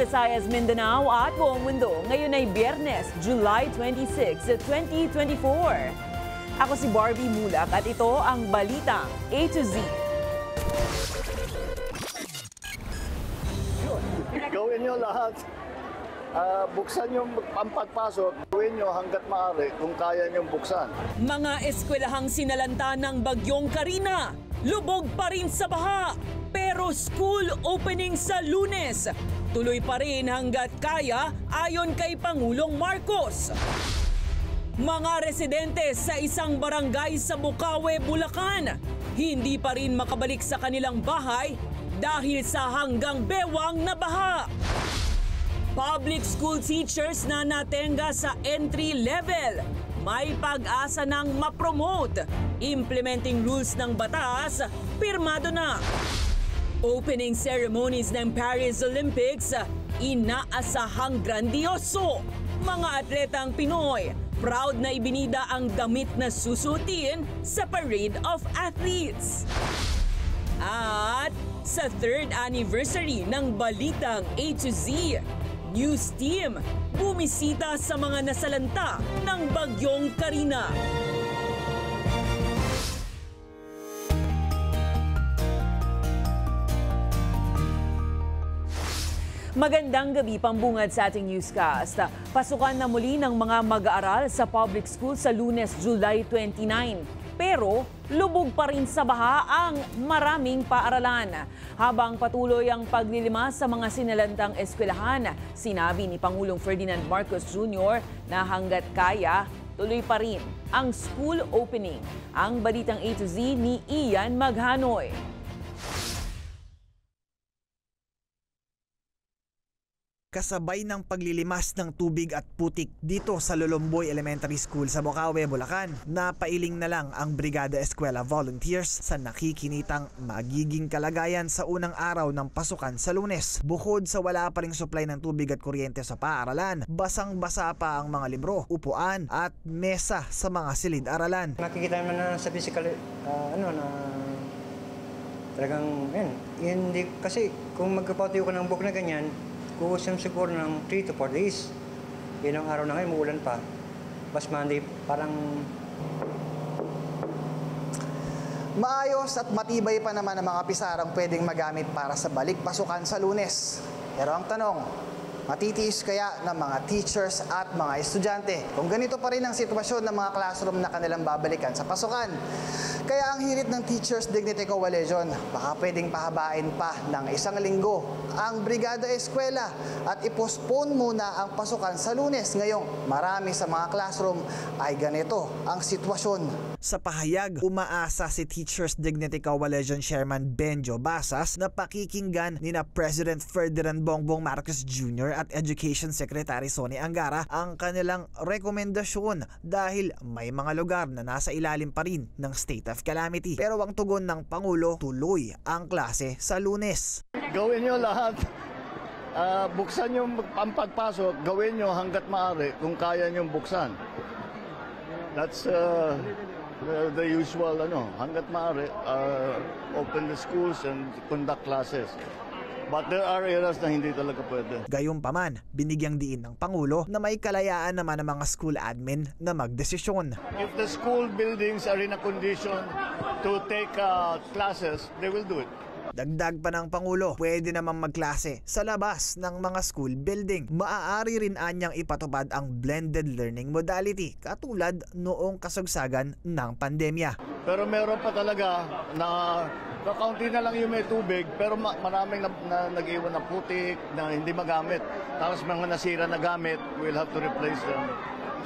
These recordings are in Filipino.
Visayas, Mindanao at buong mundo. Ngayon ay Biyernes, July 26, 2024. Ako si Barbie Mulak at ito ang Balitang A to Z. Gawin nyo lahat. Buksan yung pagpasok, gawin nyo hanggat maaari kung kaya nyo buksan. Mga eskwelahang sinalanta ng Bagyong Karina, lubog pa rin sa baha. Pero school opening sa Lunes, tuloy pa rin hanggat kaya ayon kay Pangulong Marcos. Mga residente sa isang barangay sa Bukawe, Bulacan, hindi pa rin makabalik sa kanilang bahay dahil sa hanggang bewang na baha. Public school teachers na natenga sa entry level, may pag-asa ng ma-promote. Implementing rules ng batas, pirmado na. Opening ceremonies ng Paris Olympics, inaasahang grandioso. Mga atletang Pinoy, proud na ibinida ang damit na susutin sa Parade of Athletes. At sa 3rd anniversary ng Balitang A to Z, News Team bumisita sa mga nasalanta ng Bagyong Karina. Magandang gabi, pambungad sa ating newscast. Pasukan na muli ng mga mag-aaral sa public school sa Lunes, July 29. Pero lubog pa rin sa baha ang maraming paaralan. Habang patuloy ang paglilimas sa mga sinalantang eskwelahan, sinabi ni Pangulong Ferdinand Marcos Jr. na hanggat kaya, tuloy pa rin ang school opening. Ang Balitang A to Z ni Ian Maghanoy. Kasabay ng paglilimas ng tubig at putik dito sa Lolomboy Elementary School sa Bukawe, Bulacan, napailing na lang ang Brigada Eskwela Volunteers sa nakikinitang magiging kalagayan sa unang araw ng pasukan sa Lunes. Bukod sa wala pa ring supply ng tubig at kuryente sa paaralan, basang-basa pa ang mga libro, upuan at mesa sa mga silid-aralan. Nakikita naman na sa physical, talagang, hindi, kasi kung magkapatiyo ka ng book na ganyan, kukusam siguro ng 3 to 4 days. Yan ang araw na ngayon, muulan pa. Bas Monday, parang... Maayos at matibay pa naman ang mga pisarang pwedeng magamit para sa balik pasukan sa Lunes. Pero ang tanong, matitiis kaya ng mga teachers at mga estudyante kung ganito pa rin ang sitwasyon ng mga classroom na kanilang babalikan sa pasukan? Kaya ang hirit ng Teachers Dignity Coalition, baka pwedeng pahabain pa ng 1 linggo ang Brigada Eskwela at i-postpone muna ang pasukan sa Lunes. Ngayong marami sa mga classroom ay ganito ang sitwasyon. Sa pahayag, umaasa si Teachers Dignity Coalition Chairman Benjo Basas na pakikinggan ni na President Ferdinand Bongbong Marcos Jr. at Education Secretary Sonny Angara ang kanilang rekomendasyon dahil may mga lugar na nasa ilalim pa rin ng state of calamity. Pero ang tugon ng Pangulo, tuloy ang klase sa Lunes. Gawin nyo lahat. Buksan yung pagpasok, gawin nyo hanggat maaari kung kaya nyo buksan. That's the usual, hanggat maaari, open the schools and conduct classes. But there are areas na hindi talaga pwede. Gayunpaman, binigyang diin ng Pangulo na may kalayaan naman ng mga school admin na magdesisyon. If the school buildings are in a condition to take classes, they will do it. Dagdag pa ng Pangulo, pwede namang magklase sa labas ng mga school building. Maaari rin anyang ipatupad ang blended learning modality katulad noong kasagsagan ng pandemya. Pero meron pa talaga na kakaunti na lang yung may tubig pero maraming na nag-iwan na putik na hindi magamit. Tapos mga nasira na gamit, we'll have to replace them.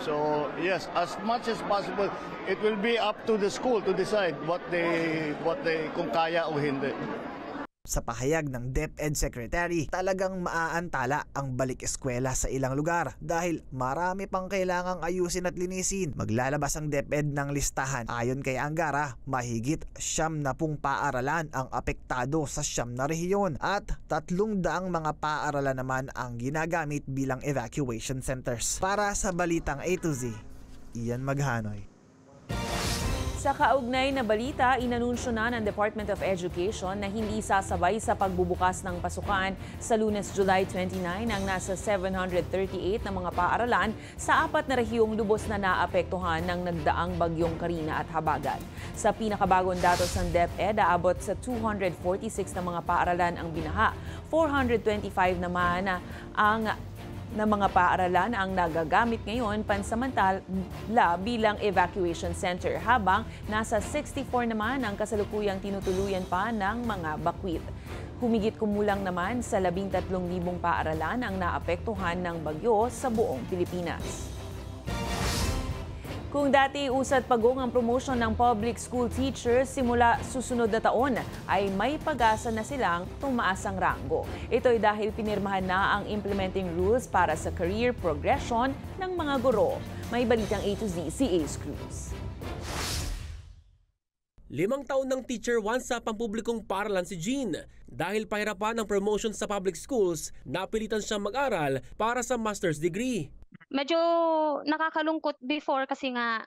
So yes, as much as possible, it will be up to the school to decide what they kung kaya o hindi. Sa pahayag ng DepEd Secretary, talagang maaantala ang balik eskwela sa ilang lugar dahil marami pang kailangang ayusin at linisin. Maglalabas ang DepEd ng listahan. Ayon kay Angara, mahigit 70 paaralan ang apektado sa 9 na rehiyon at 300 mga paaralan naman ang ginagamit bilang evacuation centers. Para sa Balitang A to Z, Ian Maghanoy. Sa kaugnay na balita, inanunsyo na ng Department of Education na hindi sasabay sa pagbubukas ng pasukan sa Lunes, July 29 ang nasa 738 na mga paaralan sa 4 na rehiyong lubos na naapektuhan ng nagdaang bagyong Karina at Habagat. Sa pinakabagong datos ng DepEd, aabot sa 246 na mga paaralan ang binaha. 425 naman na mga paaralan ang nagagamit ngayon pansamantala bilang evacuation center, habang nasa 64 naman ang kasalukuyang tinutuluyan pa ng mga bakwit. Humigit kumulang naman sa 13,000 paaralan ang naapektuhan ng bagyo sa buong Pilipinas. Kung dati usad pagong ang promotion ng public school teachers, simula susunod na taon ay may pag-asa na silang tumaas ang ranggo. Ito ay dahil pinirmahan na ang implementing rules para sa career progression ng mga guro. May balitang A to Z si Ace Cruz. 5 taon ng Teacher 1 sa pampublikong paaralan si Jean. Dahil pahirapan ng promotion sa public schools, napilitan siyang mag-aral para sa master's degree. Medyo nakakalungkot before kasi nga,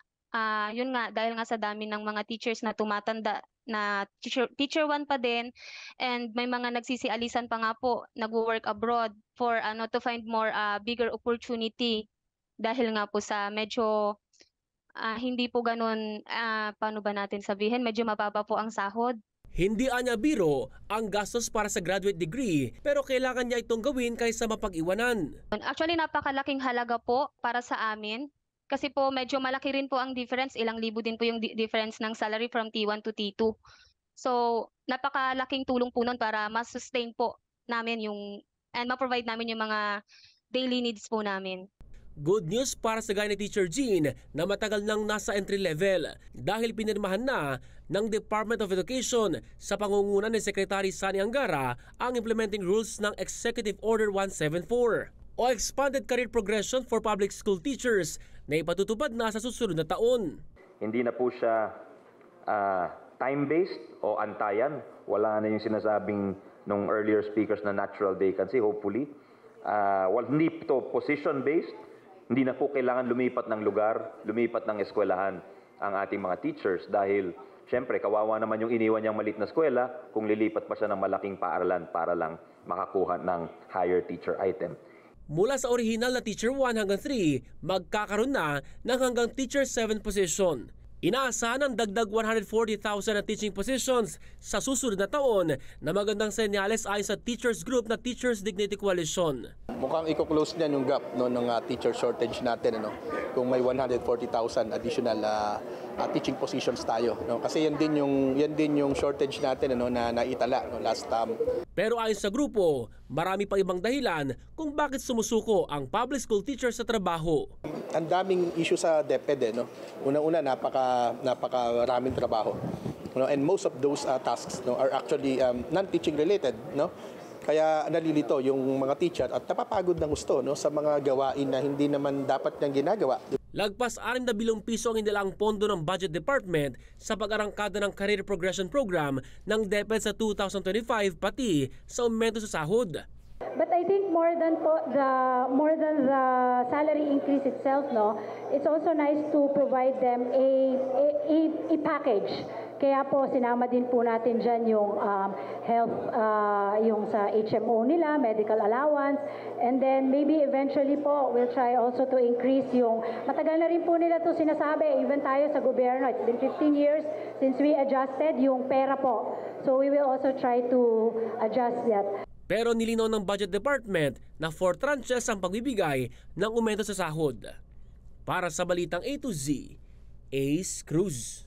yun nga, dahil nga sa dami ng mga teachers na tumatanda na teacher 1 pa din, and may mga nagsisialisan pa nga po, nag-work abroad for to find more bigger opportunity dahil nga po sa medyo hindi po ganun, paano ba natin sabihin, medyo mababa po ang sahod. Hindi anya biro ang gastos para sa graduate degree, pero kailangan niya itong gawin kaysa mapag-iwanan. Actually, napakalaking halaga po para sa amin. Kasi po medyo malaki rin po ang difference. Ilang libo din po yung difference ng salary from T1 to T2. So, napakalaking tulong po nun para ma-sustain po namin and ma-provide namin yung mga daily needs po namin. Good news para sa gaya ni Teacher Jean na matagal nang nasa entry level dahil pinirmahan na ng Department of Education sa pangunguna ni Secretary Sani Angara ang implementing rules ng Executive Order 174 o Expanded Career Progression for Public School Teachers na ipatutupad na sa susunod na taon. Hindi na po siya time-based o antayan. Wala na yung sinasabing nung earlier speakers na natural vacancy, hopefully. Hindi ito position-based. Hindi na po kailangan lumipat ng lugar, lumipat ng eskwelahan ang ating mga teachers dahil syempre kawawa naman yung iniwan niyang maliit na eskwela kung lilipat pa siya ng malaking paaralan para lang makakuha ng higher teacher item. Mula sa original na Teacher 1 hanggang 3, magkakaroon na ng hanggang Teacher 7 position. Inaasahan ang dagdag 140,000 na teaching positions sa susunod na taon na magandang senyales ayon sa teachers group na Teachers Dignity Coalition. Mukhang i-close niyan yung gap ng teacher shortage natin kung may 140,000 additional teaching positions tayo kasi yan din yung shortage natin na naitala last time. Pero ayon sa grupo, marami pa ibang dahilan kung bakit sumusuko ang public school teachers sa trabaho. Ang daming issue sa DepEd Una-una napakaraming trabaho. And most of those tasks are actually non-teaching related Kaya nalilito yung mga teacher at napapagod ng gusto sa mga gawain na hindi naman dapat niyang ginagawa. Lagpas 60 bilyong piso ang inilaang pondo ng Budget Department sa pag-arangkada ng Career Progression Program ng DepEd sa 2025 pati sa aumento sa sahod. But I think more than the salary increase itself, it's also nice to provide them a package. Kaya po sinama din po natin dyan yung health, yung sa HMO nila, medical allowance, and then maybe eventually po we'll try also to increase yung, matagal na rin po nila to sinasabi, even tayo sa gobyerno, it's been 15 years since we adjusted yung pera po. So we will also try to adjust that. Pero nilinaw ng Budget Department na 4 tranches ang pagbibigay ng aumento sa sahod. Para sa Balitang A to Z, Ace Cruz.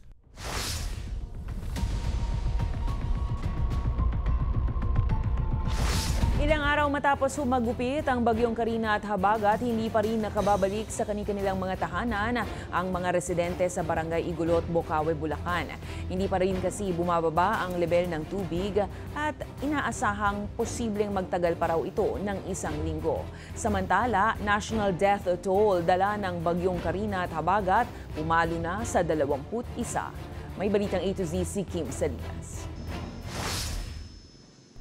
Ilang araw matapos humagupit ang bagyong Karina at Habagat, hindi pa rin nakababalik sa kanilang mga tahanan ang mga residente sa Barangay Igulot, Bocaue, Bulacan. Hindi pa rin kasi bumababa ang level ng tubig at inaasahang posibleng magtagal pa raw ito ng 1 linggo. Samantala, national death toll dala ng bagyong Karina at Habagat pumalo na sa 21. May balitang A to Z si Kim Salinas.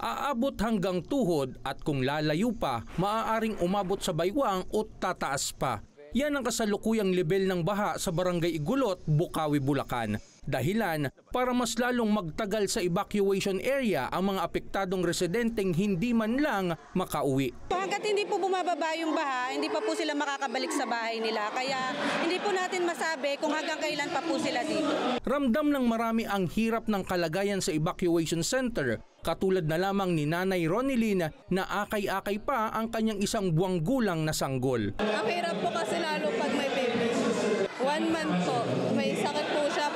Aabot hanggang tuhod at kung lalayo pa, maaaring umabot sa baywang o tataas pa. Yan ang kasalukuyang level ng baha sa Barangay Igulot, Bocaue, Bulacan. Dahilan para mas lalong magtagal sa evacuation area ang mga apektadong residenteng hindi man lang makauwi. Hanggat hindi po bumababa yung baha, hindi pa po sila makakabalik sa bahay nila. Kaya hindi po natin masabi kung hanggang kailan pa po sila dito. Ramdam ng marami ang hirap ng kalagayan sa evacuation center. Katulad na lamang ni Nanay Ronilyn na akay-akay pa ang kanyang 1 buwang gulang na sanggol. Ang hirap po kasi lalo pag may baby. 1 month po, may sakit po siya.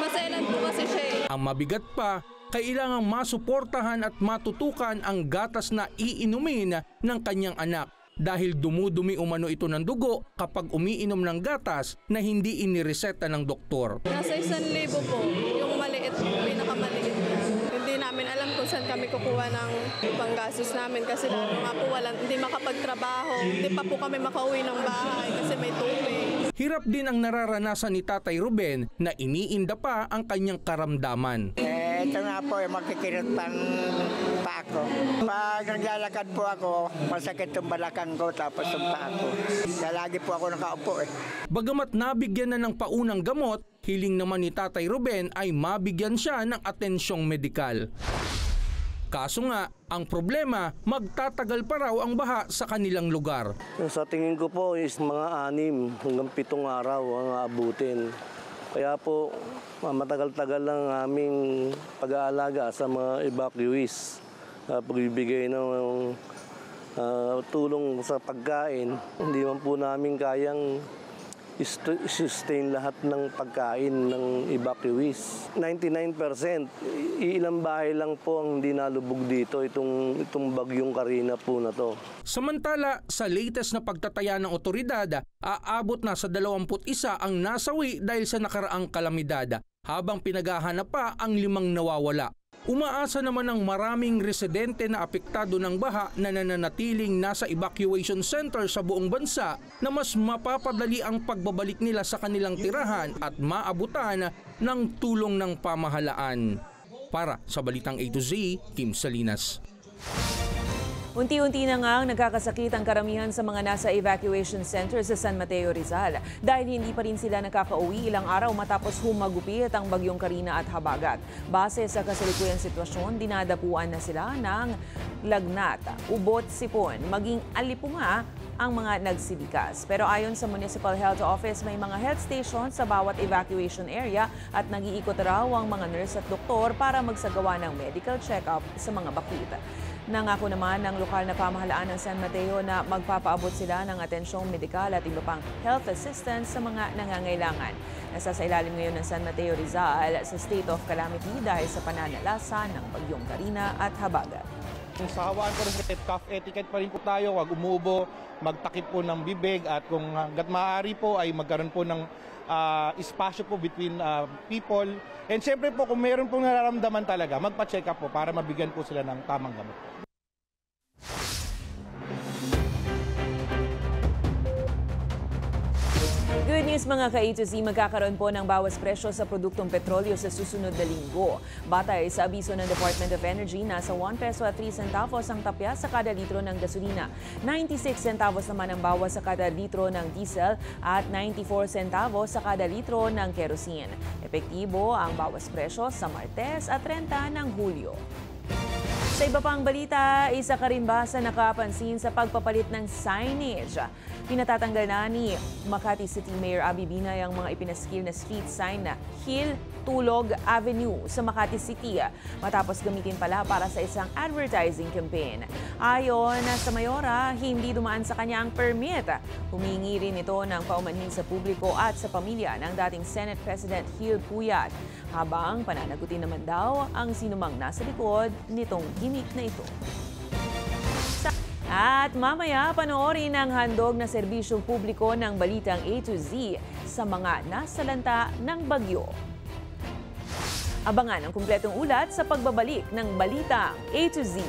Masailan po kasi siya eh. Ang mabigat pa, kailangang masuportahan at matutukan ang gatas na iinumin ng kanyang anak dahil dumudumi umano ito ng dugo kapag umiinom ng gatas na hindi inireseta ng doktor. Nasa 1,000 po, yung maliit, pinakamaliit na. Hindi namin alam kung saan kami kukuha ng panggastos namin kasi lalo nga po hindi makapagtrabaho. Hindi pa po kami makauwi ng bahay kasi may tubig. Hirap din ang nararanasan ni Tatay Ruben na iniinda pa ang kanyang karamdaman. Ito nga po, makikirot pa ako. Pag naglalakad po ako, masakit yung balakang ko tapos yung paa ko. Kaya lagi po ako nakaupo eh. Bagamat nabigyan na ng paunang gamot, hiling naman ni Tatay Ruben ay mabigyan siya ng atensyong medikal. Kaso nga, ang problema, magtatagal pa raw ang baha sa kanilang lugar. Sa tingin ko po is mga 6 hanggang 7 araw ang aabutin. Kaya po, matagal-tagal lang ang aming pag-aalaga sa mga evacuees. Pagbibigay ng tulong sa pagkain, hindi man po namin kayang sustain lahat ng pagkain ng evacuees. 99%, ilang bahay lang po ang hindi nalubog dito, itong bagyong Karina po na to. Samantala, sa latest na pagtataya ng otoridad, aabot na sa 21 ang nasawi dahil sa nakaraang kalamidad, habang pinaghahanap pa ang 5 nawawala. Umaasa naman ang maraming residente na apektado ng baha na nananatiling nasa evacuation center sa buong bansa na mas mapapadali ang pagbabalik nila sa kanilang tirahan at maabutan ng tulong ng pamahalaan. Para sa Balitang A to Z, Kim Salinas. Unti-unti na nga nagkakasakit ang karamihan sa mga nasa evacuation center sa San Mateo, Rizal dahil hindi pa rin sila nakakauwi ilang araw matapos humagupit ang bagyong Karina at habagat. Base sa kasalukuyang sitwasyon, dinadapuan na sila ng lagnat, ubot, sipon, maging alipunga ang mga nagsilikas. Pero ayon sa Municipal Health Office, may mga health stations sa bawat evacuation area at nag-iikot raw ang mga nurse at doktor para magsagawa ng medical check-up sa mga bakit. Nangako naman ng lokal na pamahalaan ng San Mateo na magpapaabot sila ng atensyong medikal at iba pang health assistance sa mga nangangailangan. Nasasailalim ngayon ng San Mateo, Rizal sa state of calamity dahil sa pananalasa ng bagyong Karina at habagat. Sa hawaan ko rin cough etiquette pa rin po tayo, huwag umubo, magtakip po ng bibig at kung hanggat maaari po ay magkaroon po ng espasyo po between people. And siyempre po kung mayroon pong nararamdaman talaga, magpa-check up po para mabigyan po sila ng tamang gamot. Good news mga ka-A to Z, magkakaroon po ng bawas presyo sa produktong petrolyo sa susunod na linggo. Batay sa abiso ng Department of Energy, nasa 1 peso at 3 centavos ang tapya sa kada litro ng gasolina. 96 centavos naman ang bawas sa kada litro ng diesel at 94 centavos sa kada litro ng kerosene. Epektibo ang bawas presyo sa Martes at 30 ng Hulyo. Sa iba pang balita, isa ka rin ba sa nakapansin sa pagpapalit ng signage? Pinatatanggal na ni Makati City Mayor Abby Binay ang mga ipinaskil na street sign na Hill Tulog Avenue sa Makati City matapos gamitin pala para sa isang advertising campaign. Ayon sa Mayora, hindi dumaan sa kanya ang permit. Humingi rin ito ng paumanhin sa publiko at sa pamilya ng dating Senate President Hill Puyat, habang pananagutin naman daw ang sinumang nasa likod nitong gimmick na ito. At mamaya, panoorin ang handog na serbisyong publiko ng Balitang A to Z sa mga nasalanta ng bagyo. Abangan ang kumpletong ulat sa pagbabalik ng Balitang A to Z.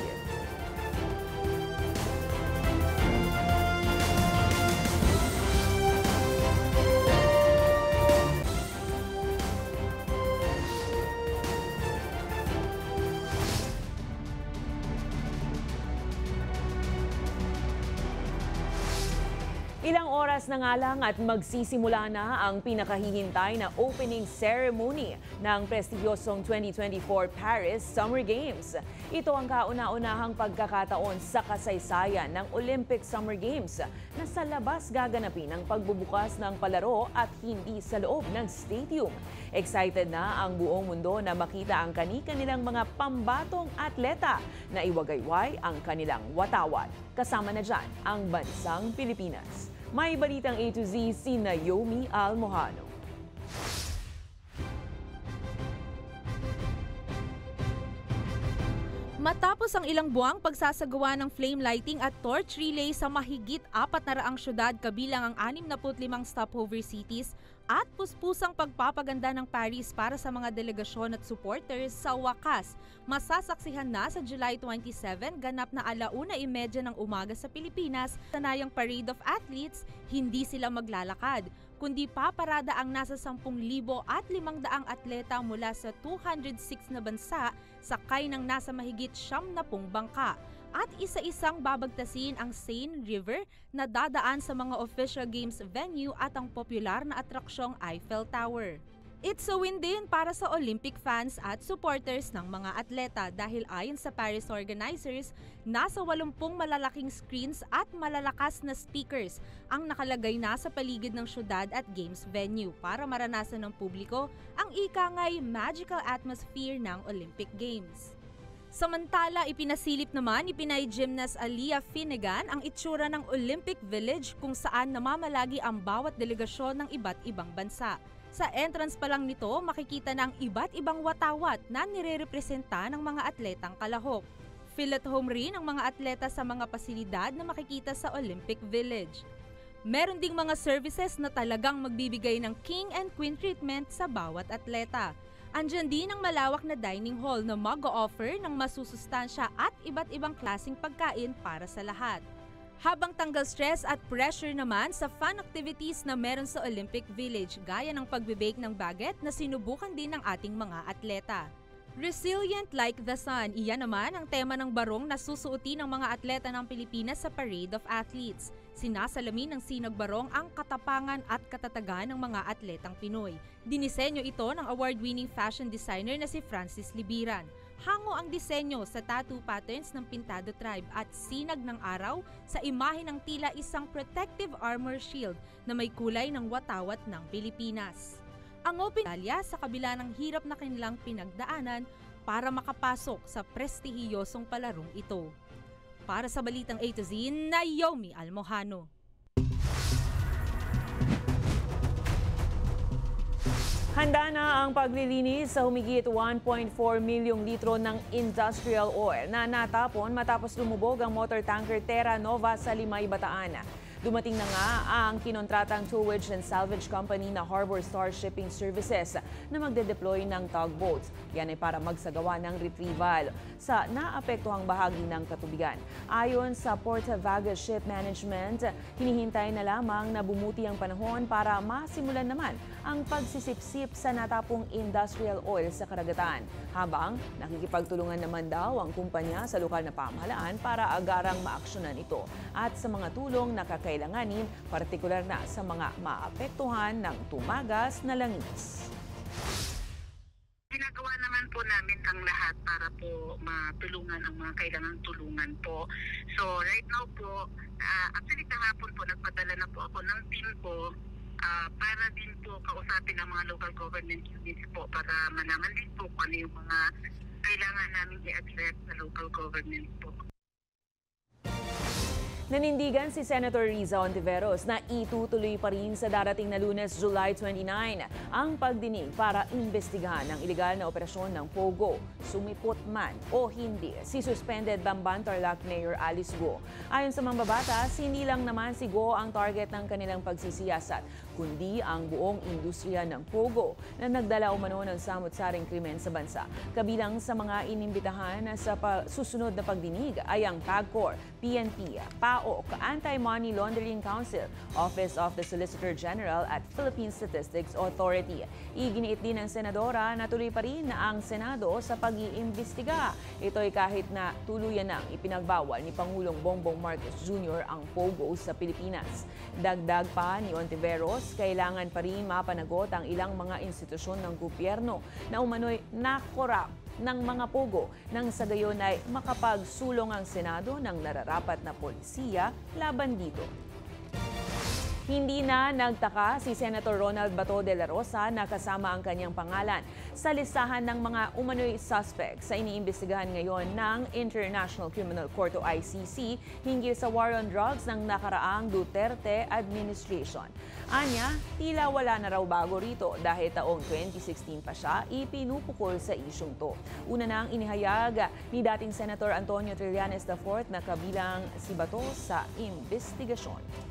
Ilang oras na nga lang at magsisimula na ang pinakahihintay na opening ceremony ng prestigyosong 2024 Paris Summer Games. Ito ang kauna-unahang pagkakataon sa kasaysayan ng Olympic Summer Games na sa labas gaganapin ang pagbubukas ng palaro at hindi sa loob ng stadium. Excited na ang buong mundo na makita ang kani-kanilang mga pambatong atleta na iwagayway ang kanilang watawat. Kasama na dyan ang bansang Pilipinas. May balitang A to Z si Naomi Almojano. Matapos ang ilang buwang pagsasagawa ng flame lighting at torch relay sa mahigit 400 syudad kabilang ang 65 stopover cities at puspusang pagpapaganda ng Paris para sa mga delegasyon at supporters sa wakas, masasaksihan na sa July 27 ganap na 1:30 ng umaga sa Pilipinas. Sanayang parade of athletes, hindi sila maglalakad, kundi paparada ang nasa 10,500 atleta mula sa 206 na bansa, sakay ng nasa mahigit 70 bangka. At isa-isang babagtasin ang Seine River na dadaan sa mga official games venue at ang popular na atraksyong Eiffel Tower. It's a win din para sa Olympic fans at supporters ng mga atleta dahil ayon sa Paris organizers, nasa 80 malalaking screens at malalakas na speakers ang nakalagay na sa paligid ng syudad at games venue para maranasan ng publiko ang ikangay magical atmosphere ng Olympic Games. Samantala, ipinasilip naman ni Pinay gymnast Alia Finnegan ang itsura ng Olympic Village kung saan namamalagi ang bawat delegasyon ng iba't ibang bansa. Sa entrance pa lang nito, makikita ng iba't ibang watawat na nirerepresenta ng mga atletang kalahok. Feel at home rin ang mga atleta sa mga pasilidad na makikita sa Olympic Village. Meron ding mga services na talagang magbibigay ng king and queen treatment sa bawat atleta. Andyan din ang malawak na dining hall na mag-o-offer ng masusustansya at iba't ibang klaseng pagkain para sa lahat. Habang tanggal stress at pressure naman sa fun activities na meron sa Olympic Village gaya ng pagbe-bake ng baguette na sinubukan din ng ating mga atleta. Resilient like the sun, iyan naman ang tema ng barong na susuotin ng mga atleta ng Pilipinas sa Parade of Athletes. Sinasalamin ng sinag barong ang katapangan at katatagan ng mga atletang Pinoy. Dinisenyo ito ng award-winning fashion designer na si Francis Libiran. Hango ang disenyo sa tattoo patterns ng Pintado Tribe at sinag ng araw sa imahe ng tila isang protective armor shield na may kulay ng watawat ng Pilipinas. Ang Open Italia sa kabila ng hirap na kanilang pinagdaanan para makapasok sa prestihiyosong palarong ito. Para sa Balitang A to Z, Naomi Almojano. Handa na ang paglilinis sa humigit 1.4 milyong litro ng industrial oil na natapon matapos lumubog ang motor tanker Terra Nova sa Limay, Bataan. Dumating na nga ang kinontratang towage and salvage company na Harbor Star Shipping Services na magde-deploy ng tugboats. Yan ay para magsagawa ng retrieval sa naapektuhang bahagi ng katubigan. Ayon sa Porta Vaga Ship Management, hinihintay na lamang na bumuti ang panahon para masimulan naman ang pagsisipsip sa natapong industrial oil sa karagatan. Habang nakikipagtulungan naman daw ang kumpanya sa lokal na pamahalaan para agarang maaksyonan ito at sa mga tulong na kakailanganin, partikular na sa mga maapektuhan ng tumagas na langis. Ginagawa naman po namin ang lahat para po matulungan ang mga kailangang tulungan po. So right now po, actually kahapon po nagpadala na po ako ng team po para din po kausapin ang mga local government units po para malaman din po kung ano yung mga kailangan namin i-address sa local government po. Nanindigan si Senator Riza Ontiveros na itutuloy pa rin sa darating na Lunes, July 29, ang pagdinig para imbestigahan ang ilegal na operasyon ng Pogo. Sumipot man o hindi si suspended Bamban Tarlac Mayor Alice Go. Ayon sa mambabatas, hindi lang naman si Go ang target ng kanilang pagsisiyasat, kundi ang buong industriya ng pogo na nagdala umano ng samot-saring krimen sa bansa. Kabilang sa mga inimbitahan sa susunod na pagdinig ay ang PAGCOR, PNP, PAOK, Anti-Money Laundering Council, Office of the Solicitor General at Philippine Statistics Authority. Iginiit din ng senadora na tuloy pa rin ang Senado sa pag-iimbestiga. Ito'y kahit na tuluyan nang ipinagbawal ni Pangulong Bongbong Marcos Jr. ang pogo sa Pilipinas. Dagdag pa ni Ontiveros, kailangan pa rin mapanagot ang ilang mga institusyon ng gobyerno na umano'y nakorap ng mga pogo nang sa gayon ay makapagsulong ang Senado ng nararapat na polisiya laban dito. Hindi na nagtaka si Senator Ronald Bato de la Rosa na kasama ang kanyang pangalan sa listahan ng mga umano'y suspect sa iniimbestigahan ngayon ng International Criminal Court o ICC hinggil sa war on drugs ng nakaraang Duterte administration. Anya, tila wala na raw bago rito dahil taong 2016 pa siya ipinupukol sa isyong to. Una nang inihayag ni dating Senator Antonio Trillanes IV na kabilang si Bato sa investigasyon.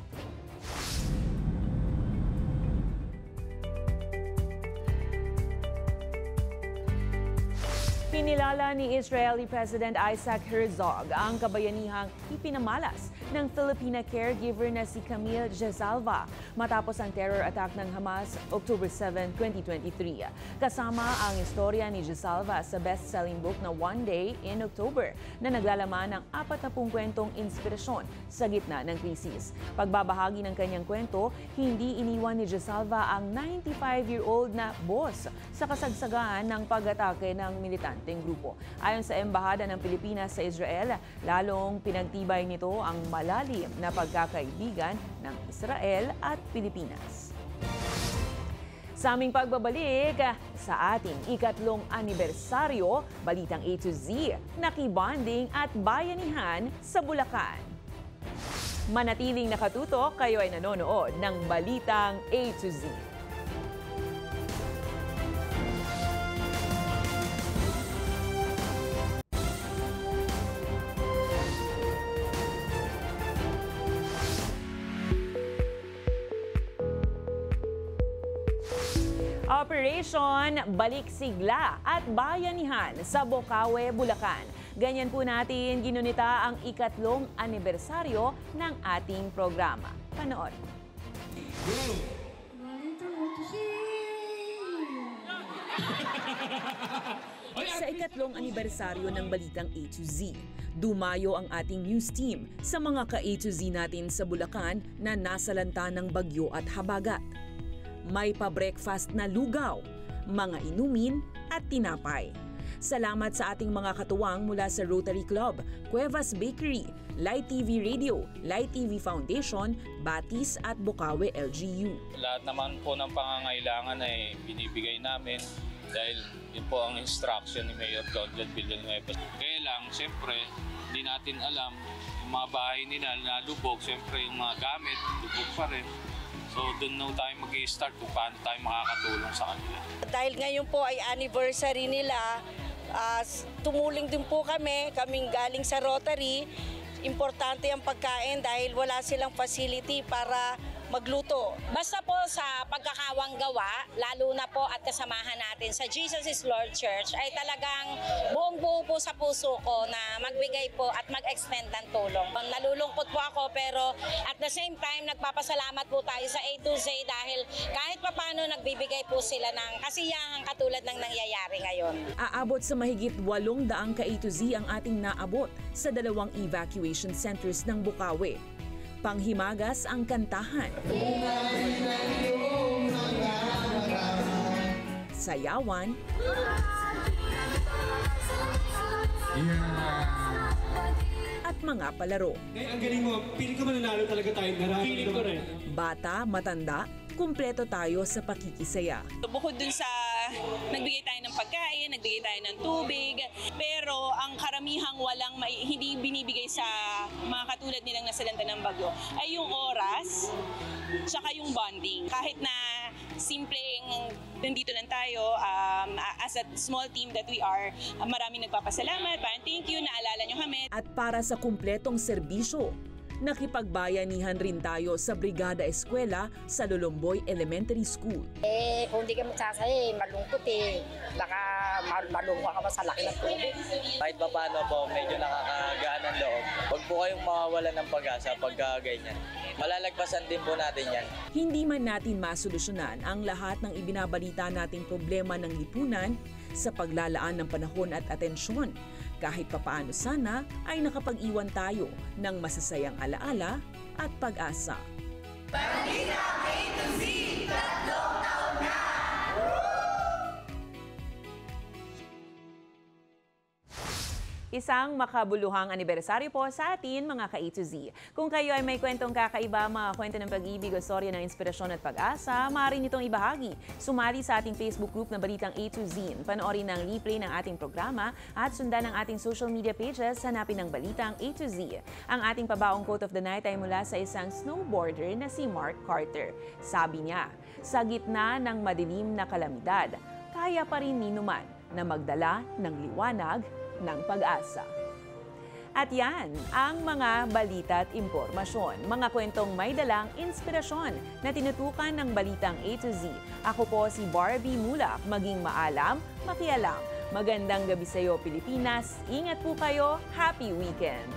Pinilala ni Israeli President Isaac Herzog ang kabayanihang ipinamalas ng Filipina caregiver na si Camille Jezalva matapos ang terror attack ng Hamas October 7, 2023. Kasama ang istorya ni Jezalva sa best-selling book na One Day in October na naglalaman ng 40 kwentong inspirasyon sa gitna ng krisis. Pagbabahagi ng kanyang kwento, hindi iniwan ni Jezalva ang 95-year-old na boss sa kasagsagan ng pag-atake ng militanteng grupo. Ayon sa Embahada ng Pilipinas sa Israel, lalong pinagtibay nito ang malalim na pagkakaibigan ng Israel at Pilipinas. Sa aming pagbabalik sa ating ikatlong anibersaryo, Balitang A to Z, nakibonding at bayanihan sa Bulacan. Manatiling nakatutok, kayo ay nanonood ng Balitang A to Z. Operation Balik Sigla at Bayanihan sa Bocaue, Bulacan. Ganyan po natin ginunita ang ikatlong anibersaryo ng ating programa. Panood. Sa ikatlong anibersaryo ng Balitang A to Z, dumayo ang ating news team sa mga ka-A to Z natin sa Bulacan na nasalanta ng bagyo at habagat. May pa-breakfast na lugaw, mga inumin at tinapay. Salamat sa ating mga katuwang mula sa Rotary Club, Cuevas Bakery, Light TV Radio, Light TV Foundation, Batis at Bocaue LGU. Lahat naman po ng pangangailangan ay binibigay namin dahil yun po ang instruction ni Mayor Claudia Villanueva. Kaya lang, siyempre, hindi natin alam yung mga bahay nila na lubog, siyempre yung mga gamit, lubog pa rin. So doon na tayo mag-i-start kung paano tayo makakatulong sa kanila. Dahil ngayon po ay anniversary nila, tumuling din po kaming galing sa Rotary. Importante ang pagkain dahil wala silang facility para magluto. Basta po sa pagkakawang gawa, lalo na po at kasamahan natin sa Jesus is Lord Church, ay talagang buong-buo po sa puso ko na magbigay po at mag-extend ng tulong. Nalulungkot po ako pero at the same time nagpapasalamat po tayo sa A to Z dahil kahit papano nagbibigay po sila ng kasiyahan katulad ng nangyayari ngayon. Aabot sa mahigit 800 ka A to Z ang ating naabot sa 2 evacuation centers ng Bocaue. Panghimagas ang kantahan. Sayawan. At mga palaro. Ang galing mo, piling ko mananalo talaga tayo. Piling ko rin. Bata, matanda, kumpleto tayo sa pakikisaya. Bukod dun sa nagbigay tayo ng pagkain, nagbigay tayo ng tubig, pero ang karamihang hindi binibigay sa mga katulad nilang nasalanta ng bagyo ay yung oras, tsaka yung bonding. Kahit na simpleng nandito lang tayo, as a small team that we are, maraming nagpapasalamat, parang thank you, naalala nyo kami. At para sa kumpletong serbisyo, nakipagbayanihan rin tayo sa Brigada Eskwela sa Lulomboy Elementary School. Kung di ka magsasaya, malungkot Baka malungkot ka pa sa laki ng tubig. Kahit pa paano po, medyo nakakagaan ng loob. Huwag po kayong mawawalan ng pag-asa pagka ganyan. Malalagpasan din po natin yan. Hindi man natin masolusyonan ang lahat ng ibinabalita nating problema ng lipunan sa paglalaan ng panahon at atensyon. Kahit papaano sana ay nakapag-iwan tayo ng masasayang alaala at pag-asa. Balita A to Z, 3 taon na! Isang makabuluhang anibersaryo po sa atin mga ka-A to Z. Kung kayo ay may kwentong kakaiba, mga kwento ng pag-ibig o storya ng inspirasyon at pag-asa, maaari nitong ibahagi. Sumali sa ating Facebook group na Balitang A to Z. Panoorin ang replay ng ating programa at sundan ang ating social media pages, hanapin ang Balitang A to Z. Ang ating pabaong quote of the night ay mula sa isang snowboarder na si Mark Carter. Sabi niya, sa gitna ng madilim na kalamidad, kaya pa rin ninuman na magdala ng liwanag ng pag-asa. At yan ang mga balita at impormasyon, mga kwentong may dalang inspirasyon na tinutukan ng Balitang A to Z. Ako po si Barbie Mulak, maging maalam, makialam. Magandang gabi sa iyo, Pilipinas. Ingat po kayo. Happy weekend!